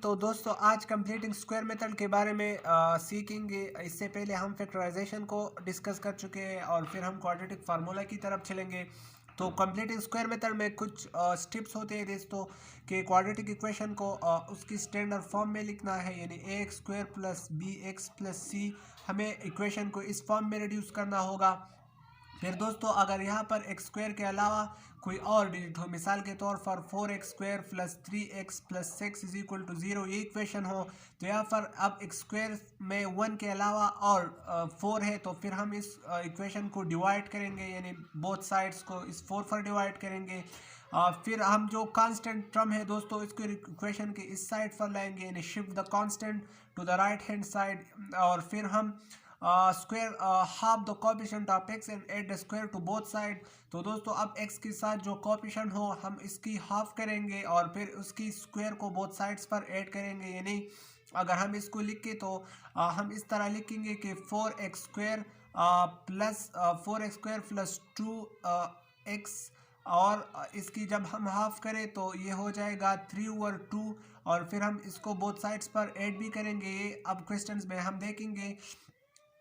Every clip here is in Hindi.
तो दोस्तों आज कंप्लीटिंग स्क्वायर मेथड के बारे में सीखेंगे। इससे पहले हम फैक्टराइजेशन को डिस्कस कर चुके हैं और फिर हम क्वाड्रेटिक फार्मूला की तरफ चलेंगे। तो कंप्लीटिंग स्क्वायर मेथड में कुछ स्टेप्स होते हैं दोस्तों कि क्वाड्रेटिक इक्वेशन को उसकी स्टैंडर्ड फॉर्म में लिखना है, यानी A X square plus B X plus C. हमें इक्वेशन को इस फॉर्म में रिड्यूस करना होगा। फिर दोस्तों अगर यहाँ पर एक्स स्क्वायर के अलावा कोई और डिजिट हो, मिसाल के तौर पर 4x² plus 3x plus 6 is equal to 0, ये इक्वेशन हो, तो यहाँ पर अब एक्स स्क्वायर में 1 के अलावा और 4 है, तो फिर हम इस इक्वेशन को डिवाइड करेंगे, यानी बोथ साइड्स को इस 4 पर डिवाइड करेंगे। फिर हम जो कांस्टेंट टर्म है दोस्तों इसको इक्वेशन के इस साइड पर लाएंगे, यानी shift the constant to the right hand side. और फिर हम square half the coefficient of x and add the square to both side. तो दोस्तों अब एक्स के साथ जो कोएफिशिएंट हो हम इसकी हाफ करेंगे और फिर उसकी स्क्वायर को बोथ साइड्स पर ऐड करेंगे। यानी अगर हम इसको लिखे तो हम इस तरह लिखेंगे कि 4x² plus 4x² plus 2x, और इसकी जब हम हाफ करें तो ये हो जाएगा 3/2, और फिर हम इसको बोथ साइड्स पर ऐड भी करेंगे। ये अब क्वेश्चंस में हम देखेंगे।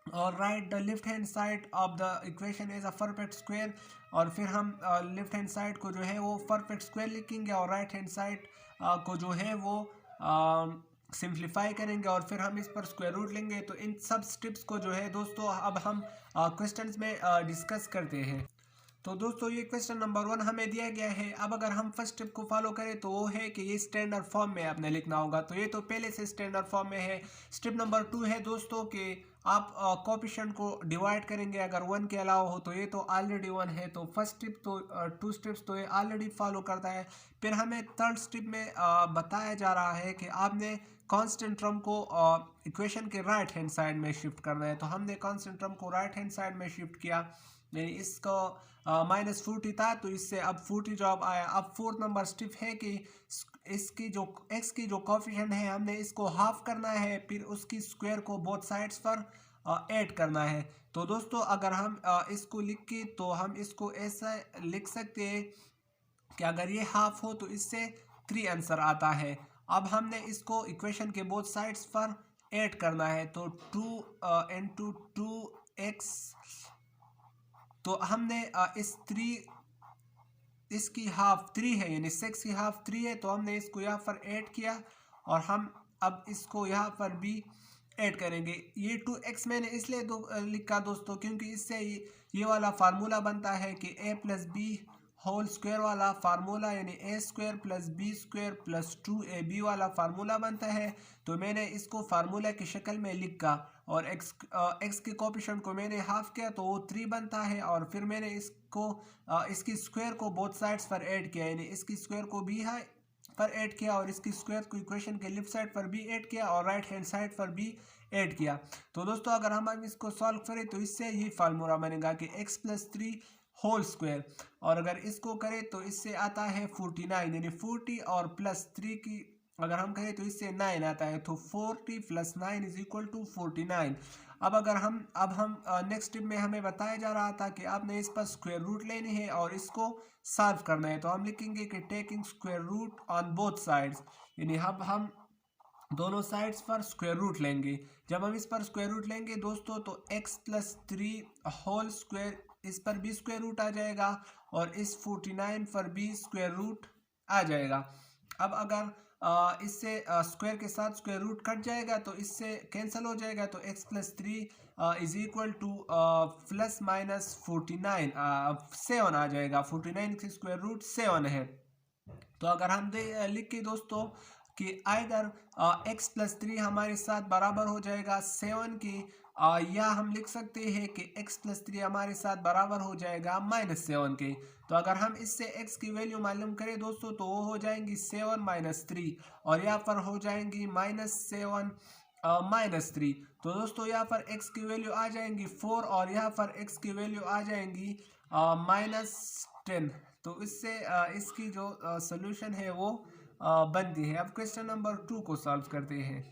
और right the left hand side of the equation is a perfect square, और फिर हम लेफ्ट हैंड साइड को जो है वो परफेक्ट स्क्वायर लिखेंगे और राइट हैंड साइड को जो है वो सिंप्लीफाई करेंगे और फिर हम इस पर स्क्वायर रूट लेंगे। तो इन सब स्टेप्स को जो है दोस्तों अब हम क्वेश्चंस में डिस्कस करते हैं। तो दोस्तों ये क्वेश्चन नंबर 1 हमें दिया गया है। अब अगर हम फर्स्ट स्टेप को फॉलो करें तो वो है कि ये स्टैंडर्ड फॉर्म में आपने लिखना होगा, तो ये तो पहले से स्टैंडर्ड फॉर्म में है। स्टेप नंबर 2 है दोस्तों कि आप कोएफिशिएंट को डिवाइड करेंगे, अगर 1 के अलावा हो, तो ये तो ऑलरेडी 1 है, तो फर्स्ट स्टेप तो 2 स्टेप्स तो ये ऑलरेडी फॉलो करता है। फिर हमें थर्ड स्टेप में बताया जा रहा है कि आपने कांस्टेंट टर्म को इक्वेशन के राइट हैंड साइड में शिफ्ट करना है। तो हमने कांस्टेंट टर्म को राइट हैंड साइड में शिफ्ट किया, यानी इसको -40 था तो इससे अब 40 जॉब आया। अब फोर्थ नंबर स्टेप है कि इसकी जो एक्स की जो कोएफिशिएंट है हमने इसको हाफ करना है, फिर उसकी स्क्वायर को बोथ साइड्स पर ऐड करना है। तो दोस्तों अगर हम इसको लिख के तो हम इसको ऐसा लिख सकते हैं कि अगर ये हाफ हो तो इससे 3 आंसर आता है। अब हमने इसको इक्वेशन के बोथ साइड्स पर ऐड करना है, तो 2 इंटू 2x, तो हमने इस 3 इसकी हाफ 3 है, यानी 6 की हाफ 3 है, तो हमने इसको यहाँ पर ऐड किया और हम अब इसको यहाँ पर भी ऐड करेंगे। ये 2x मैंने इसलिए लिखा दोस्तों क्योंकि इससे ये वाला फार्मूला बनता है कि a plus b whole square वाला फार्मूला, यानी a square plus b square plus 2ab वाला फार्मूला बनता है। तो मैंने इसको फार्मूला की शक्ल में लिखा और x के कोएफिशिएंट को मैंने हाफ किया तो वो 3 बनता है, और फिर मैंने इसको इसकी स्क्वायर को बोथ साइड्स पर ऐड किया, यानी इसकी स्क्वायर को भी है पर ऐड किया और इसकी स्क्वायर को इक्वेशन के लेफ्ट साइड पर भी ऐड किया और राइट हैंड साइड पर भी ऐड किया। तो दोस्तों अगर हम अब इसको सॉल्व करें तो इससे ये फार्मूला बनेगा कि x प्लस 3 होल स्क्वायर, और अगर इसको करें तो इससे आता है 49, यानी 40 और प्लस 3 की अगर हम करें तो इससे 9 आता है, तो 40 प्लस 9 इज इक्वल टू 49। अब हम नेक्स्ट स्टेप में हमें बताया जा रहा था कि आपने इस पर स्क्वायर रूट लेनी है और इसको सॉल्व करना है। तो हम लिखेंगे कि taking square root on both sides, यानी अब हम दोनों साइड्स पर स्क्वायर रूट लेंगे। जब हम इस पर स्क्वायर रूट लेंगे दोस्तों तो x प्लस 3 होल स्क्वायर, इस पर भी स्क्वायर रूट आ जाएगा और इस 49 पर भी स्क्वायर रूट आ जाएगा। अब अगर इससे स्क्वायर के साथ स्क्वायर रूट कट जाएगा तो इससे कैंसिल हो जाएगा, तो x plus 3 is equal two plus minus 49 7 आ जाएगा। 49 की स्क्वायर रूट 7 है। तो अगर हम लिख के दोस्तों कि आइदर x प्लस 3 हमारे साथ बराबर हो जाएगा 7 की, या हम लिख सकते हैं कि x प्लस 3 हमारे साथ बराबर हो जाएगा -7 के। तो अगर हम इससे x की वैल्यू मालूम करें दोस्तों तो वो हो जाएंगी 7 माइनस 3, और यहाँ पर हो जाएंगी -7 -3। तो दोस्तों यहाँ पर x की वैल्यू आ जाएंगी 4 और यहाँ पर x की वैल्यू आ जाएंगी -10। तो इससे इसकी जो सोल्यूशन है वो बनती है। अब क्वेश्चन नंबर 2 को सॉल्व करते हैं।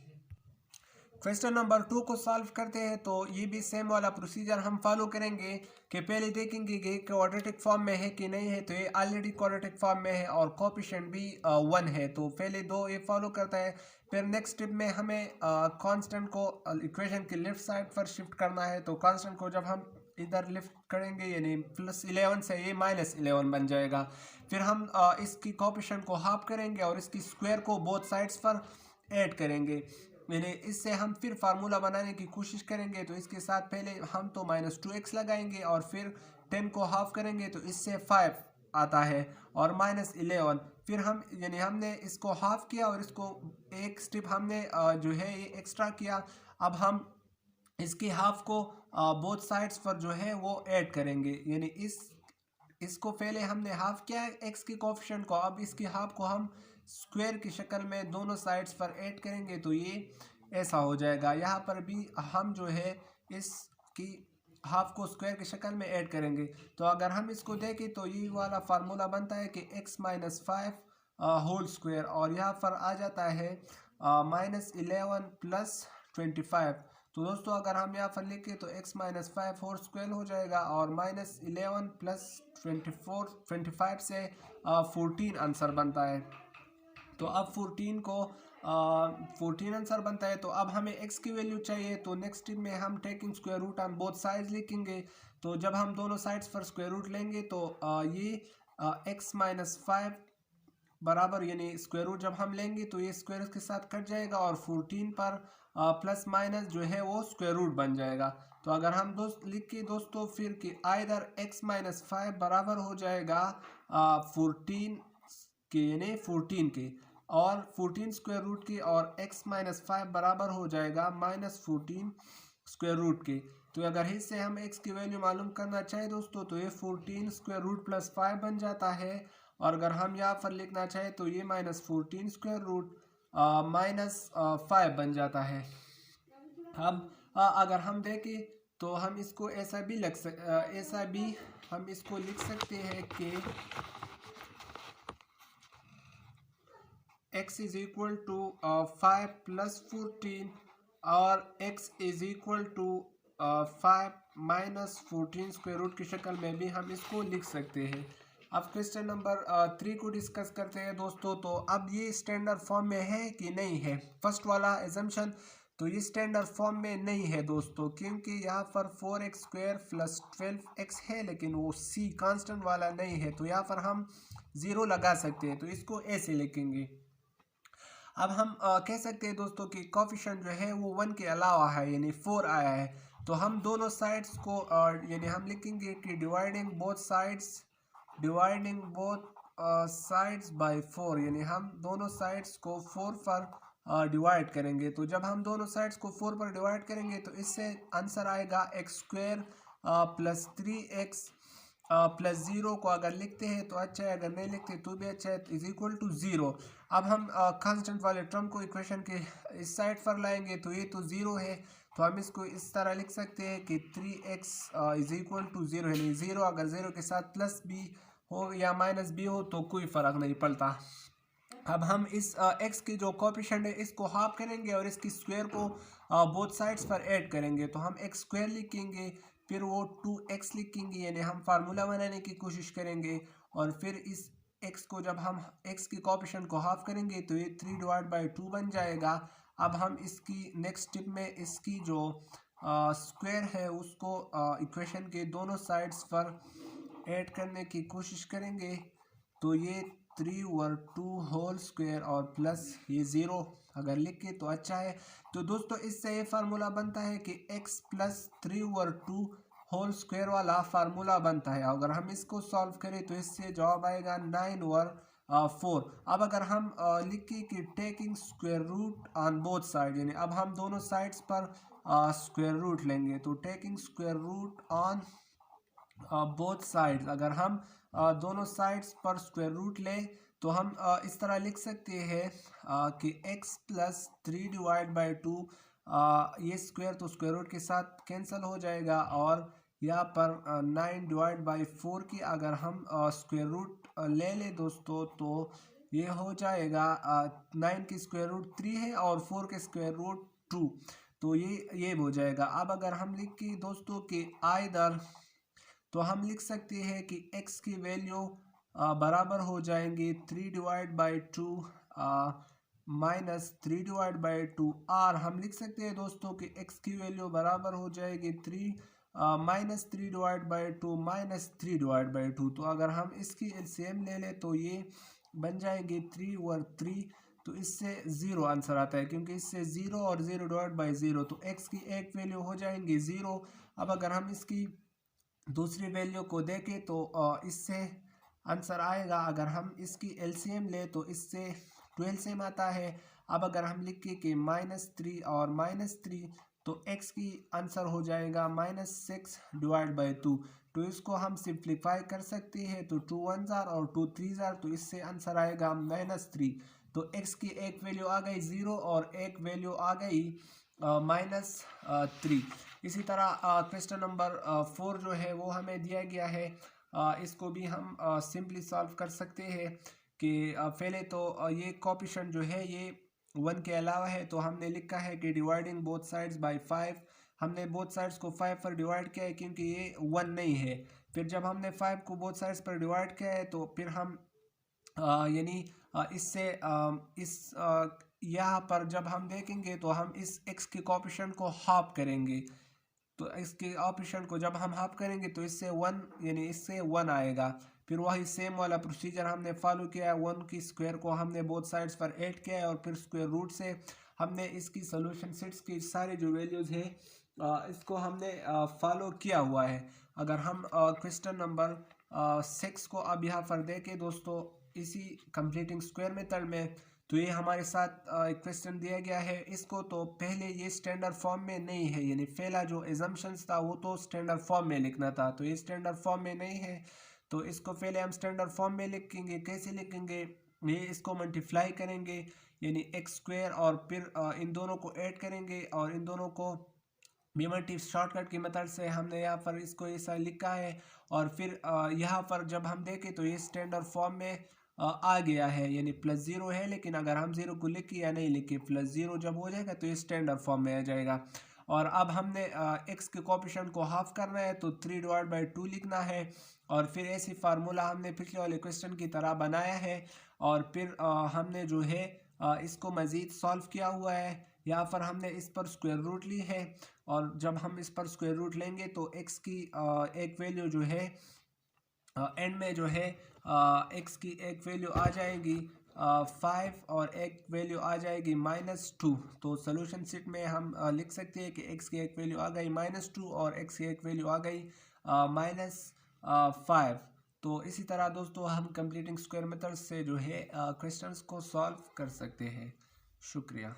क्वेश्चन नंबर 2 को सॉल्व करते हैं। तो ये भी सेम वाला प्रोसीजर हम फॉलो करेंगे कि पहले देखेंगे कि क्वाड्रेटिक फॉर्म में है कि नहीं है। तो ये ऑलरेडी क्वाड्रेटिक फॉर्म में है और कोएफिशिएंट भी 1 है, तो पहले दो ये फॉलो करता है। फिर नेक्स्ट स्टेप में हमें कांस्टेंट को इक्वेशन की लेफ्ट साइड पर शिफ्ट करना है। तो कांस्टेंट को जब हम इधर लिफ्ट करेंगे यानी +11 से ये -11 बन जाएगा। फिर हम इसकी कोएफिशिएंट को हाफ करेंगे और इसकी स्क्वायर को बोथ साइड्स पर ऐड करेंगे, यानी इससे हम फिर फार्मूला बनाने की कोशिश करेंगे। तो इसके साथ पहले हम तो -2x लगाएंगे और फिर 10 को हाफ करेंगे तो इससे 5 आता है और -11। फिर हम यानी हमने इसको हाफ किया और इसको एक स्टेप हमने जो है ये एक्स्ट्रा किया। अब हम इसकी हाफ को बोथ साइड्स पर जो है वो ऐड करेंगे, यानी इसको पहले हमने हाफ किया एक्स की कोएफिशिएंट को, अब इसकी हाफ को हम स्क्वायर की शक्ल में दोनों साइड्स पर ऐड करेंगे तो ये ऐसा हो जाएगा। यहाँ पर भी हम जो है इसकी हाफ को स्क्वायर की शक्ल में ऐड करेंगे। तो अगर हम इसको देखें तो ये वाला फार्मूला बनता है कि x - 5 होल स्क्वायर और यहाँ पर आ जाता है -11 + 25। तो दोस्तों अगर हम यहाँ पर लिखें तो x - 5 होल स्क्वायर हो जाएगा और -11 + 25 से 14 आंसर बनता है। तो अब 14 आंसर बनता है। तो अब हमें x की वैल्यू चाहिए। तो नेक्स्ट स्टेप में हम taking square root on both sides लिखेंगे। तो जब हम दोनों साइड्स पर स्क्वायर रूट लेंगे तो ये x - 5 बराबर, यानी स्क्वायर रूट जब हम लेंगे तो ये स्क्वायर के साथ कट जाएगा और 14 पर प्लस माइनस जो है वो स्क्वायर रूट बन जाएगा। तो अगर हम लिख के दोस्तों फिर कि आइदर x - 5 बराबर हो जाएगा 14 के, यानी 14 के, और 14 स्क्वायर रूट के, और x - 5 बराबर हो जाएगा -14 स्क्वायर रूट के। तो अगर इससे हम x की वैल्यू मालूम करना चाहे दोस्तों तो ये 14 स्क्वायर रूट +5 बन जाता है। और अगर हम यहाँ पर लिखना चाहे तो ये -14 स्क्वायर रूट -5 बन जाता है। अब अगर हम देखें तो हम इसको ऐसा भी हम इसको लिख सकते हैं कि x = 5 + 14 और x = 5 - 14 स्क्वायर रूट की शक्ल में भी हम इसको लिख सकते हैं। अब क्वेश्चन नंबर 3 को डिस्कस करते हैं दोस्तों। तो अब ये स्टैंडर्ड फॉर्म में है कि नहीं है। फर्स्ट वाला एजम्पशन, तो ये स्टैंडर्ड फॉर्म में नहीं है दोस्तों, क्योंकि यहाँ पर 4x² + 12x है, लेकिन वो c कांस्टेंट वाला नहीं है। तो यहाँ पर हम 0 लगा सकते हैं, तो इसको ऐसे लिखेंगे। अब हम कह सकते हैं दोस्तों कि कोएफिशिएंट जो है वो 1 के अलावा है, यानी 4 आया है। तो हम दोनों साइड्स को यानी हम लिखेंगे कि डिवाइडिंग बोथ साइड्स बाय 4, यानी हम दोनों साइड्स को 4 पर डिवाइड करेंगे। तो जब हम दोनों साइड्स को 4 पर डिवाइड करेंगे तो इससे आंसर आएगा x² + 3x + 0 को अगर लिखते हैं तो अच्छा है, अगर नहीं लिखते तो भी अच्छा है, = 0। अब हम कांस्टेंट वाले टर्म को इक्वेशन के इस साइड पर लाएंगे तो ये तो 0 है, तो हम इसको इस तरह लिख सकते हैं कि 3x = 0, यानी 0 अगर 0 के साथ प्लस b हो या -b हो तो कोई फ़र्क नहीं पड़ता। अब हम इस x की जो कोएफिशिएंट है इसको हाफ करेंगे और इसकी स्क्वायर को बोथ साइड्स पर ऐड करेंगे। तो हम x² लिखेंगे, फिर वो 2x लिखेंगे, यानी हम फार्मूला बनाने की कोशिश करेंगे। और फिर इस x को जब हम x की कोएफिशिएंट को हाफ करेंगे तो ये 3/2 बन जाएगा। अब हम इसकी नेक्स्ट स्टेप में इसकी जो स्क्वायर है उसको इक्वेशन के दोनों साइड्स पर ऐड करने की कोशिश करेंगे। तो ये 3/2 होल स्क्वायर और प्लस ये 0 अगर लिखे तो अच्छा है। तो दोस्तों इससे ये फार्मूला बनता है कि x + 3/2 होल स्क्वायर वाला फार्मूला बनता है। अगर हम इसको सॉल्व करें तो इससे जवाब आएगा 9/4। अब अगर हम लिखें कि taking square root on both side, यानी अब हम दोनों साइड्स पर स्क्वायर रूट लेंगे। तो taking square root on both sides, अगर हम दोनों साइड्स पर स्क्वायर रूट लें तो हम इस तरह लिख सकते हैं कि x + 3/2 ये स्क्वायर तो स्क्वायर रूट के साथ कैंसिल हो जाएगा, और यहाँ पर 9/4 की अगर हम स्क्वायर रूट ले लें दोस्तों तो ये हो जाएगा 9 की स्क्वायर रूट 3 है और 4 के स्क्वायर रूट 2। तो ये हो जाएगा। अब अगर हम लिख के दोस्तों कि आइदर, तो हम लिख सकते हैं कि x की वैल्यू बराबर हो जाएंगी 3/2 -3/2, और हम लिख सकते हैं दोस्तों कि x की वैल्यू बराबर हो जाएगी 3/2 -3/2। तो अगर हम इसकी एलसीएम ले लें तो ये बन जाएंगे 3 और 3, तो इससे 0 आंसर आता है, क्योंकि इससे 0 और 0/0, तो x की एक वैल्यू हो जाएंगी 0। अब अगर हम इसकी दूसरी वैल्यू को देखें तो इससे आंसर आएगा, अगर हम इसकी एलसीएम ले तो इससे 12 आता है। अब अगर हम लिखें कि -3 और -3, तो x की आंसर हो जाएगा -6/2। तो इसको हम सिंप्लीफाई कर सकते हैं, तो 2 1 और 2 3, तो इससे आंसर आएगा -3। तो x की एक वैल्यू आ गई 0 और एक वैल्यू आ गई -3। इसी तरह क्वेश्चन नंबर 4 जो है वो हमें दिया गया है, इसको भी हम सिंपली सॉल्व कर सकते हैं कि पहले तो ये कोएफिशिएंट जो है ये 1 के अलावा है, तो हमने लिखा है कि डिवाइडिंग बोथ साइड्स बाय 5। हमने बोथ साइड्स को 5 पर डिवाइड किया है क्योंकि ये 1 नहीं है। फिर जब हमने 5 को बोथ साइड्स पर डिवाइड किया है तो फिर हम यानी इससे यहाँ पर जब हम देखेंगे तो हम इस x के कोएफिशिएंट को हाफ करेंगे, तो इसके ऑप्शन को जब हम हाफ करेंगे तो इससे 1 यानी इससे 1 आएगा। फिर वही सेम वाला प्रोसीजर हमने फॉलो किया है, 1 की स्क्वायर को हमने बोथ साइड्स पर ऐड किया है और फिर स्क्वायर रूट से हमने इसकी सॉल्यूशन सेट्स की सारी जो वैल्यूज़ है इसको हमने फॉलो किया हुआ है। अगर हम क्वेश्चन नंबर 6 को अब यहाँ पर देखें दोस्तों, इसी कंप्लीटिंग स्क्वायर मेथड में, तो ये हमारे साथ एक क्वेश्चन दिया गया है। इसको तो पहले ये स्टैंडर्ड फॉर्म में नहीं है, यानी पहला जो एजम्पशंस था वो तो स्टैंडर्ड फॉर्म में लिखना था, तो ये स्टैंडर्ड फॉर्म में नहीं है, तो इसको पहले हम स्टैंडर्ड फॉर्म में लिखेंगे। कैसे लिखेंगे? ये इसको मल्टीप्लाई करेंगे यानी x² और फिर इन दोनों को ऐड करेंगे और इन दोनों को बीमल्टी शॉर्टकट की मदद से हमने यहाँ पर इसको ऐसा लिखा है। और फिर यहाँ पर जब हम देखें तो ये स्टैंडर्ड फॉर्म में आ गया है, यानी +0 है, लेकिन अगर हम 0 को लिखे या नहीं लिखे, +0 जब हो जाएगा तो ये स्टैंडर्ड फॉर्म में आ जाएगा। और अब हमने x के कोएफिशिएंट को हाफ करना है, तो 3/2 लिखना है, और फिर ऐसी फार्मूला हमने पिछले वाले क्वेश्चन की तरह बनाया है। और फिर हमने जो है इसको मज़ीद सॉल्व किया हुआ है। यहाँ पर हमने इस पर स्क्वायर रूट ली है, और जब हम इस पर स्क्वायर रूट लेंगे तो x की एक वैल्यू जो है एंड में जो है x की एक वैल्यू आ जाएगी 5 और एक वैल्यू आ जाएगी -2। तो सोल्यूशन शीट में हम लिख सकते हैं कि x की एक वैल्यू आ गई -2 और x की एक वैल्यू आ गई -5। तो इसी तरह दोस्तों हम कंप्लीटिंग स्क्वायर मेथड से जो है क्वेश्चंस को सॉल्व कर सकते हैं। शुक्रिया।